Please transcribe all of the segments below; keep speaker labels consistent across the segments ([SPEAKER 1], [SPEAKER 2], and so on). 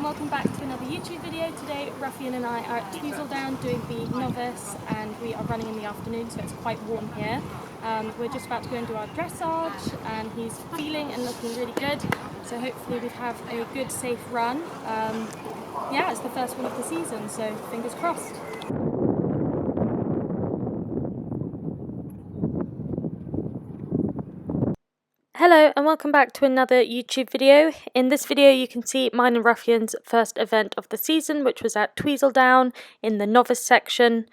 [SPEAKER 1] and welcome back to another YouTube video. Today Ruffian and I are at Tweezledown doing the novice, and we are running in the afternoon, so it's quite warm here. We're just about to go and do our dressage, and he's feeling and looking really good, so hopefully we have a good safe run. Yeah, it's the first one of the season, so fingers crossed. Hello and welcome back to another YouTube video. In this video you can see mine and Ruffian's first event of the season, which was at Tweezledown in the novice section.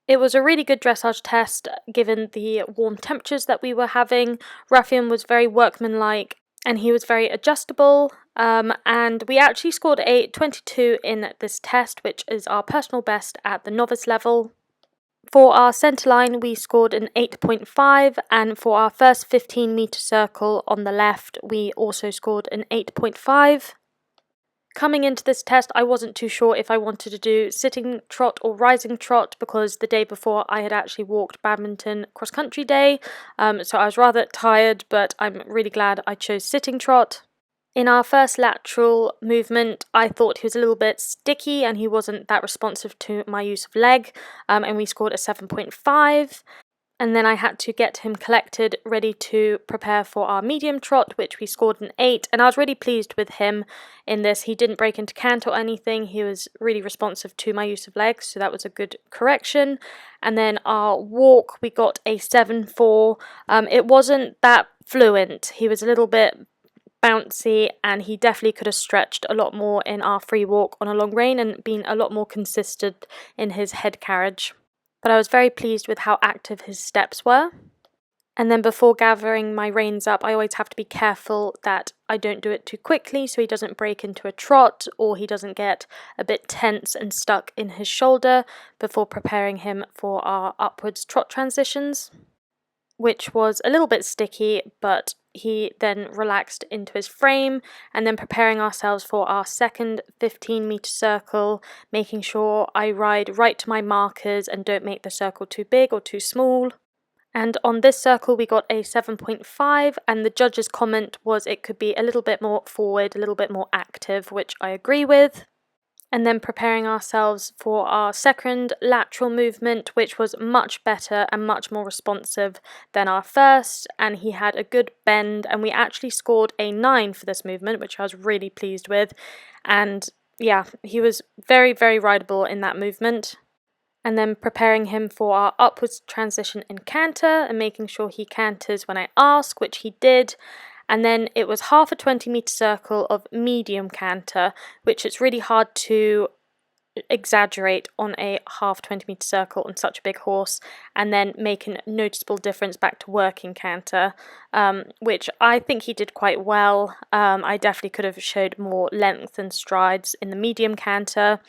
[SPEAKER 1] It was a really good dressage test given the warm temperatures that we were having. Ruffian was very workmanlike and he was very adjustable, and we actually scored a 22 in this test, which is our personal best at the novice level. For our centre line we scored an 8.5, and for our first 15-metre circle on the left we also scored an 8.5. Coming into this test I wasn't too sure if I wanted to do sitting trot or rising trot, because the day before I had actually walked badminton cross-country day, so I was rather tired, but I'm really glad I chose sitting trot. In our first lateral movement, I thought he was a little bit sticky and he wasn't that responsive to my use of leg, and we scored a 7.5. And then I had to get him collected, ready to prepare for our medium trot, which we scored an 8. And I was really pleased with him in this. He didn't break into cant or anything. He was really responsive to my use of legs, so that was a good correction. And then our walk, we got a 7.4. It wasn't that fluent. He was a little bit bouncy, and he definitely could have stretched a lot more in our free walk on a long rein and been a lot more consistent in his head carriage. But I was very pleased with how active his steps were. And then before gathering my reins up, I always have to be careful that I don't do it too quickly so he doesn't break into a trot or he doesn't get a bit tense and stuck in his shoulder before preparing him for our upwards trot transitions, which was a little bit sticky, but he then relaxed into his frame, and then preparing ourselves for our second 15-metre circle, making sure I ride right to my markers and don't make the circle too big or too small. And on this circle we got a 7.5, and the judge's comment was it could be a little bit more forward, a little bit more active, which I agree with. And then preparing ourselves for our second lateral movement, which was much better and much more responsive than our first, and he had a good bend, and we actually scored a 9 for this movement, which I was really pleased with. And yeah, he was very, very rideable in that movement. And then preparing him for our upwards transition in canter and making sure he canters when I ask, which he did. And then it was half a 20-metre circle of medium canter, which it's really hard to exaggerate on a half 20-metre circle on such a big horse, and then make a noticeable difference back to working canter, which I think he did quite well. I definitely could have showed more length and strides in the medium canter.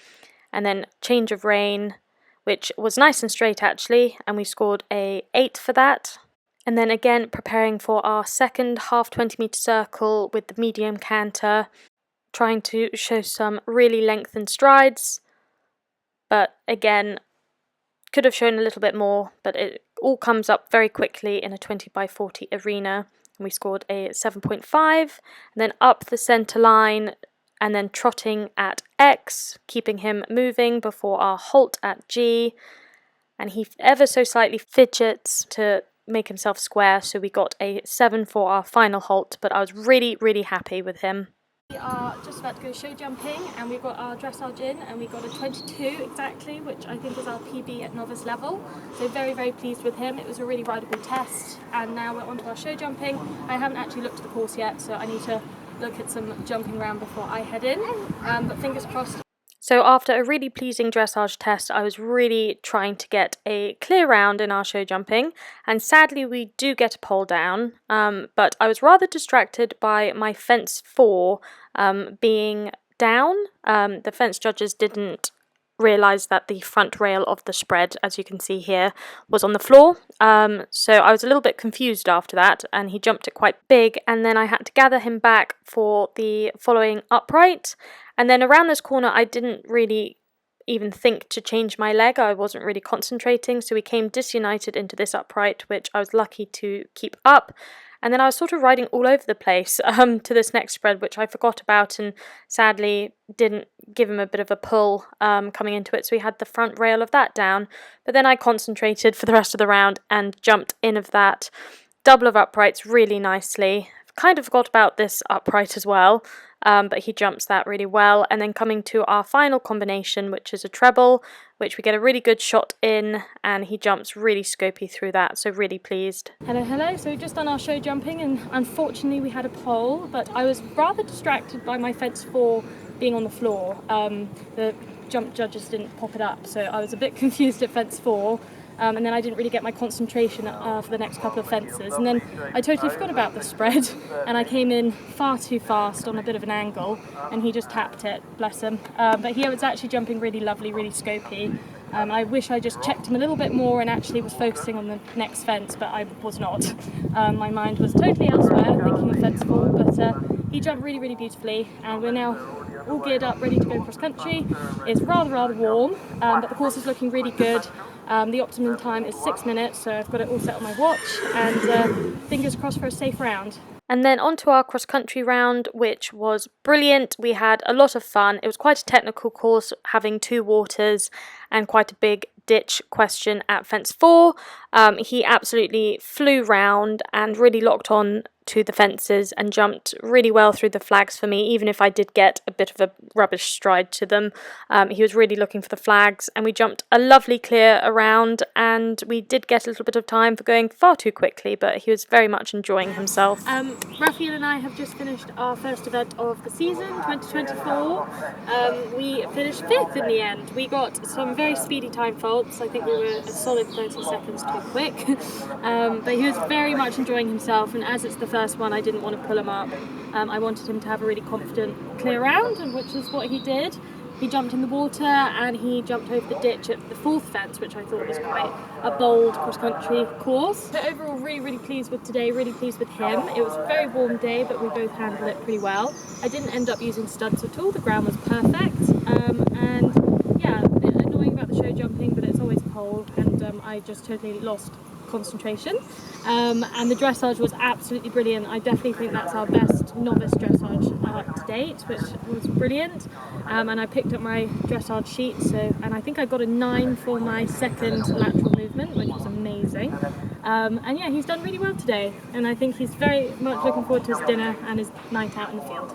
[SPEAKER 1] And then change of rein, which was nice and straight actually, and we scored a 8 for that. And then again preparing for our second half 20-metre circle with the medium canter, trying to show some really lengthened strides, but again could have shown a little bit more, but it all comes up very quickly in a 20x40 arena. And we scored a 7.5, and then up the centre line and then trotting at X, keeping him moving before our halt at G, and he ever so slightly fidgets to make himself square, so we got a 7 for our final halt, but I was really, really happy with him. We are just about to go show jumping, and we've got our dressage in, and we got a 22 exactly, which I think is our PB at novice level, so very, very pleased with him. It was a really rideable test, and now we're on to our show jumping. I haven't actually looked at the course yet, so I need to look at some jumping around before I head in, but fingers crossed. So after a really pleasing dressage test, I was really trying to get a clear round in our show jumping, and sadly we do get a pole down, but I was rather distracted by my fence 4 being down. The fence judges didn't realise that the front rail of the spread, as you can see here, was on the floor, so I was a little bit confused after that, and he jumped it quite big, and then I had to gather him back for the following upright. And then around this corner I didn't really even think to change my leg, I wasn't really concentrating, so we came disunited into this upright, which I was lucky to keep up. And then I was sort of riding all over the place to this next spread, which I forgot about and sadly didn't give him a bit of a pull coming into it, so he had the front rail of that down. But then I concentrated for the rest of the round and jumped in of that double of uprights really nicely. Kind of forgot about this upright as well, but he jumps that really well. And then coming to our final combination, which is a treble, which we get a really good shot in, and he jumps really scopy through that, so really pleased. Hello, so just done our show jumping, and unfortunately we had a pole, but I was rather distracted by my fence 4 being on the floor. The jump judges didn't pop it up, so I was a bit confused at fence 4. And then I didn't really get my concentration for the next couple of fences, and then I totally forgot about the spread, and I came in far too fast on a bit of an angle, and he just tapped it, bless him. But he was actually jumping really lovely, really scopy. I wish I just checked him a little bit more and actually was focusing on the next fence, but I was not. My mind was totally elsewhere, thinking of fence 4, but he jumped really, really beautifully, and we're now all geared up, ready to go cross country. It's rather warm, but the course is looking really good. The optimum time is 6 minutes, so I've got it all set on my watch, and fingers crossed for a safe round. And then on to our cross-country round, which was brilliant. We had a lot of fun. It was quite a technical course, having 2 waters and quite a big ditch question at fence 4. He absolutely flew round and really locked on to the fences and jumped really well through the flags for me, even if I did get a bit of a rubbish stride to them. He was really looking for the flags, and we jumped a lovely clear around, and we did get a little bit of time for going far too quickly, but he was very much enjoying himself. Ruffian and I have just finished our first event of the season, 2024. We finished 5th in the end. We got some very speedy time faults. I think we were a solid 30 seconds too quick. But he was very much enjoying himself, and as it's the first one, I didn't want to pull him up. I wanted him to have a really confident clear round, and which is what he did. He jumped in the water and he jumped over the ditch at the 4th fence, which I thought was quite a bold cross-country course. So overall, really pleased with today, really pleased with him. It was a very warm day, but we both handled it pretty well. I didn't end up using studs at all, the ground was perfect. And yeah, a bit annoying about the show jumping, but it's always cold, and I just totally lost concentration. And the dressage was absolutely brilliant. I definitely think that's our best novice dressage to date, which was brilliant. And I picked up my dressage sheet, and I think I got a 9 for my second lateral movement, which was amazing. And yeah, he's done really well today, and I think he's very much looking forward to his dinner and his night out in the field.